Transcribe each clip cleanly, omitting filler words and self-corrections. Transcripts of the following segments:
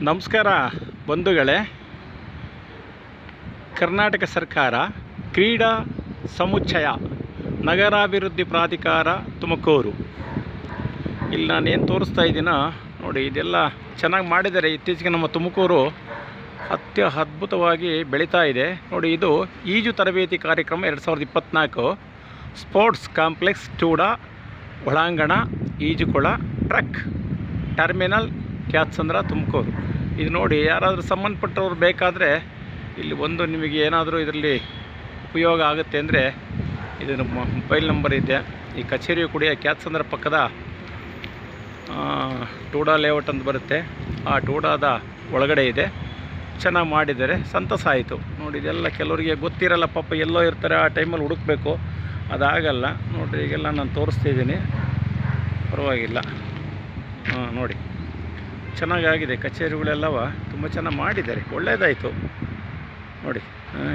ನಮಸ್ಕಾರ ಬಂಧುಗಳೇ. ಕರ್ನಾಟಕ ಸರ್ಕಾರ ಕ್ರೀಡಾ ಸಮುಚ್ಚಯ ನಗರಾಭಿವೃದ್ಧಿ ಪ್ರಾಧಿಕಾರ ತುಮಕೂರು, ಇಲ್ಲಿ ನಾನೇನು ತೋರಿಸ್ತಾ ಇದ್ದೀನೋ ನೋಡಿ, ಇದೆಲ್ಲ ಚೆನ್ನಾಗಿ ಮಾಡಿದ್ದಾರೆ. ಇತ್ತೀಚೆಗೆ ನಮ್ಮ ತುಮಕೂರು ಅದ್ಭುತವಾಗಿ ಬೆಳೀತಾ ಇದೆ ನೋಡಿ. ಇದು ಈಜು ತರಬೇತಿ ಕಾರ್ಯಕ್ರಮ 2024 ಸ್ಪೋರ್ಟ್ಸ್ ಕಾಂಪ್ಲೆಕ್ಸ್ ಟೂಡಾ ಒಳಾಂಗಣ ಈಜುಕೊಳ ಟ್ರಕ್ ಟರ್ಮಿನಲ್ ಕ್ಯಾತ್ಸಂದ್ರ ತುಮಕೂರು. ಇದು ನೋಡಿ, ಯಾರಾದರೂ ಸಂಬಂಧಪಟ್ಟವ್ರು ಬೇಕಾದರೆ ಇಲ್ಲಿ ಒಂದು ನಿಮಗೆ ಏನಾದರೂ ಇದರಲ್ಲಿ ಉಪಯೋಗ ಆಗುತ್ತೆ ಅಂದರೆ ಇದು ನಮ್ಮ ಮೊಬೈಲ್ ನಂಬರ್ ಇದೆ. ಈ ಕಚೇರಿಯು ಕೂಡ ಕ್ಯಾತ್ಸಂದ್ರ ಪಕ್ಕದ ಟೂಡಾ ಲೇಔಟ್ ಅಂತ ಬರುತ್ತೆ, ಆ ಟೂಡಾದ ಒಳಗಡೆ ಇದೆ. ಚೆನ್ನಾಗಿ ಮಾಡಿದ್ದಾರೆ, ಸಂತಸ ಆಯಿತು ನೋಡಿ. ಇದೆಲ್ಲ ಕೆಲವರಿಗೆ ಗೊತ್ತಿರಲ್ಲ ಪಾಪ, ಎಲ್ಲೋ ಇರ್ತಾರೆ, ಆ ಟೈಮಲ್ಲಿ ಹುಡುಕಬೇಕು, ಅದಾಗಲ್ಲ ನೋಡಿರಿ. ಈಗೆಲ್ಲ ನಾನು ತೋರಿಸ್ತಿದ್ದೀನಿ, ಪರವಾಗಿಲ್ಲ. ನೋಡಿ ಚೆನ್ನಾಗಾಗಿದೆ, ಕಚೇರಿಗಳೆಲ್ಲವ ತುಂಬ ಚೆನ್ನಾಗಿ ಮಾಡಿದ್ದಾರೆ, ಒಳ್ಳೆಯದಾಯಿತು ನೋಡಿ.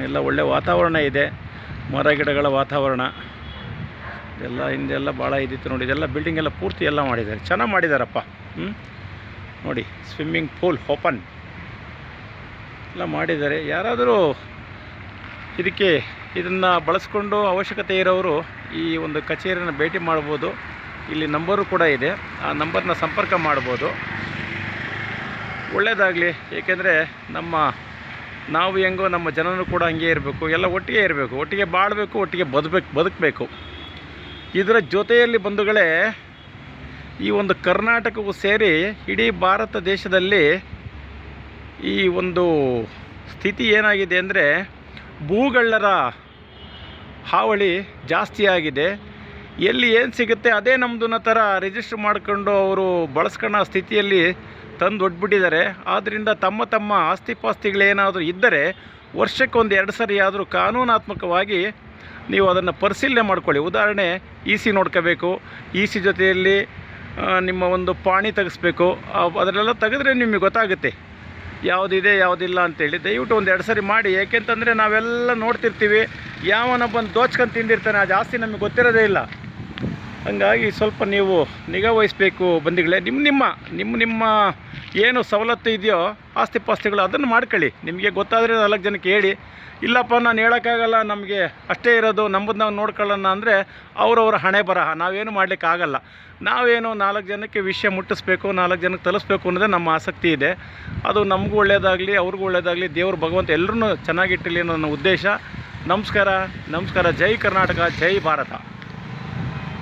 ಎಲ್ಲ ಒಳ್ಳೆಯ ವಾತಾವರಣ ಇದೆ, ಮರ ಗಿಡಗಳ ವಾತಾವರಣ ಇದೆಲ್ಲ ಹಿಂದೆಲ್ಲ ಭಾಳ ಇದ್ದಿತ್ತು ನೋಡಿ. ಇದೆಲ್ಲ ಬಿಲ್ಡಿಂಗ್ ಎಲ್ಲ ಪೂರ್ತಿ ಎಲ್ಲ ಮಾಡಿದ್ದಾರೆ, ಚೆನ್ನಾಗಿ ಮಾಡಿದ್ದಾರಪ್ಪ. ನೋಡಿ, ಸ್ವಿಮ್ಮಿಂಗ್ ಪೂಲ್ ಓಪನ್ ಎಲ್ಲ ಮಾಡಿದ್ದಾರೆ. ಯಾರಾದರೂ ಇದನ್ನು ಬಳಸ್ಕೊಂಡು ಅವಶ್ಯಕತೆ ಇರೋರು ಈ ಒಂದು ಕಚೇರಿಯನ್ನು ಭೇಟಿ ಮಾಡ್ಬೋದು. ಇಲ್ಲಿ ನಂಬರು ಕೂಡ ಇದೆ, ಆ ನಂಬರ್ನ ಸಂಪರ್ಕ ಮಾಡ್ಬೋದು. ಒಳ್ಳೆಯದಾಗಲಿ. ಏಕೆಂದರೆ ನಾವು ಹೆಂಗೋ ನಮ್ಮ ಜನರು ಕೂಡ ಹಂಗೆ ಇರಬೇಕು, ಎಲ್ಲ ಒಟ್ಟಿಗೆ ಇರಬೇಕು, ಒಟ್ಟಿಗೆ ಬಾಳಬೇಕು, ಒಟ್ಟಿಗೆ ಬದುಕಬೇಕು. ಇದರ ಜೊತೆಯಲ್ಲಿ ಬಂಧುಗಳೇ, ಈ ಒಂದು ಕರ್ನಾಟಕವು ಸೇರಿ ಇಡೀ ಭಾರತ ದೇಶದಲ್ಲಿ ಈ ಒಂದು ಸ್ಥಿತಿ ಏನಾಗಿದೆ ಅಂದರೆ, ಭೂಗಳ್ಳರ ಹಾವಳಿ ಜಾಸ್ತಿ ಆಗಿದೆ. ಎಲ್ಲಿ ಏನು ಸಿಗುತ್ತೆ ಅದೇ ನಮ್ಮದು ಅನ್ನೋ ಥರ ರಿಜಿಸ್ಟರ್ ಮಾಡಿಕೊಂಡು ಅವರು ಬಳಸ್ಕೊಳ್ಳೋ ಸ್ಥಿತಿಯಲ್ಲಿ ತಂದು ಒಡ್ಬಿಟ್ಟಿದ್ದಾರೆ. ಆದ್ದರಿಂದ ತಮ್ಮ ಆಸ್ತಿಪಾಸ್ತಿಗಳೇನಾದರೂ ಇದ್ದರೆ ವರ್ಷಕ್ಕೊಂದು 2 ಸರಿ ಆದರೂ ಕಾನೂನಾತ್ಮಕವಾಗಿ ನೀವು ಅದನ್ನು ಪರಿಶೀಲನೆ ಮಾಡ್ಕೊಳ್ಳಿ. ಉದಾಹರಣೆ, EC ನೋಡ್ಕೋಬೇಕು, EC ಜೊತೆಯಲ್ಲಿ ನಿಮ್ಮ ಒಂದು ಪಾಣಿ ತೆಗೆಸ್ಬೇಕು. ಅದನ್ನೆಲ್ಲ ತೆಗೆದ್ರೆ ನಿಮಗೆ ಗೊತ್ತಾಗುತ್ತೆ ಯಾವುದಿದೆ ಯಾವುದಿಲ್ಲ ಅಂತೇಳಿ. ದಯವಿಟ್ಟು ಒಂದು 2 ಸರಿ ಮಾಡಿ. ಏಕೆಂತಂದರೆ ನಾವೆಲ್ಲ ನೋಡ್ತಿರ್ತೀವಿ, ಯಾವನ ಬಂದು ದೋಚ್ಕೊಂಡು ತಿಂದಿರ್ತಾನೆ, ಆ ಜಾಸ್ತಿ ನಮಗೆ ಗೊತ್ತಿರೋದೇ ಇಲ್ಲ. ಹಂಗಾಗಿ ಸ್ವಲ್ಪ ನೀವು ನಿಗಾ ವಹಿಸಬೇಕು ಬಂಧುಗಳೇ. ನಿಮ್ಮ ಏನು ಸವಲತ್ತು ಇದೆಯೋ ಆಸ್ತಿಪಾಸ್ತಿಗಳು ಅದನ್ನು ಮಾಡ್ಕೊಳ್ಳಿ. ನಿಮಗೆ ಗೊತ್ತಾದರೆ 4 ಜನಕ್ಕೆ ಹೇಳಿ. ಇಲ್ಲಪ್ಪ ನಾನು ಹೇಳೋಕ್ಕಾಗಲ್ಲ, ನಮಗೆ ಅಷ್ಟೇ ಇರೋದು, ನಮ್ಮದು ನಾವು ನೋಡ್ಕೊಳ್ಳೋಣ ಅಂದರೆ ಅವರವರ ಹಣೆ ಬರಹ, ನಾವೇನು ಮಾಡಲಿಕ್ಕಾಗಲ್ಲ. ನಾವೇನು 4 ಜನಕ್ಕೆ ವಿಷಯ ಮುಟ್ಟಿಸ್ಬೇಕು, 4 ಜನಕ್ಕೆ ತಲುಪಿಸ್ಬೇಕು ಅನ್ನೋದೇ ನಮ್ಮ ಆಸಕ್ತಿ ಇದೆ. ಅದು ನಮಗೂ ಒಳ್ಳೆಯದಾಗಲಿ, ಅವ್ರಿಗೂ ಒಳ್ಳೆಯದಾಗಲಿ, ದೇವರು ಭಗವಂತ ಎಲ್ಲರೂ ಚೆನ್ನಾಗಿಟ್ಟಿರಲಿ ಅನ್ನೋ ನನ್ನ ಉದ್ದೇಶ. ನಮಸ್ಕಾರ. ಜೈ ಕರ್ನಾಟಕ, ಜೈ ಭಾರತ.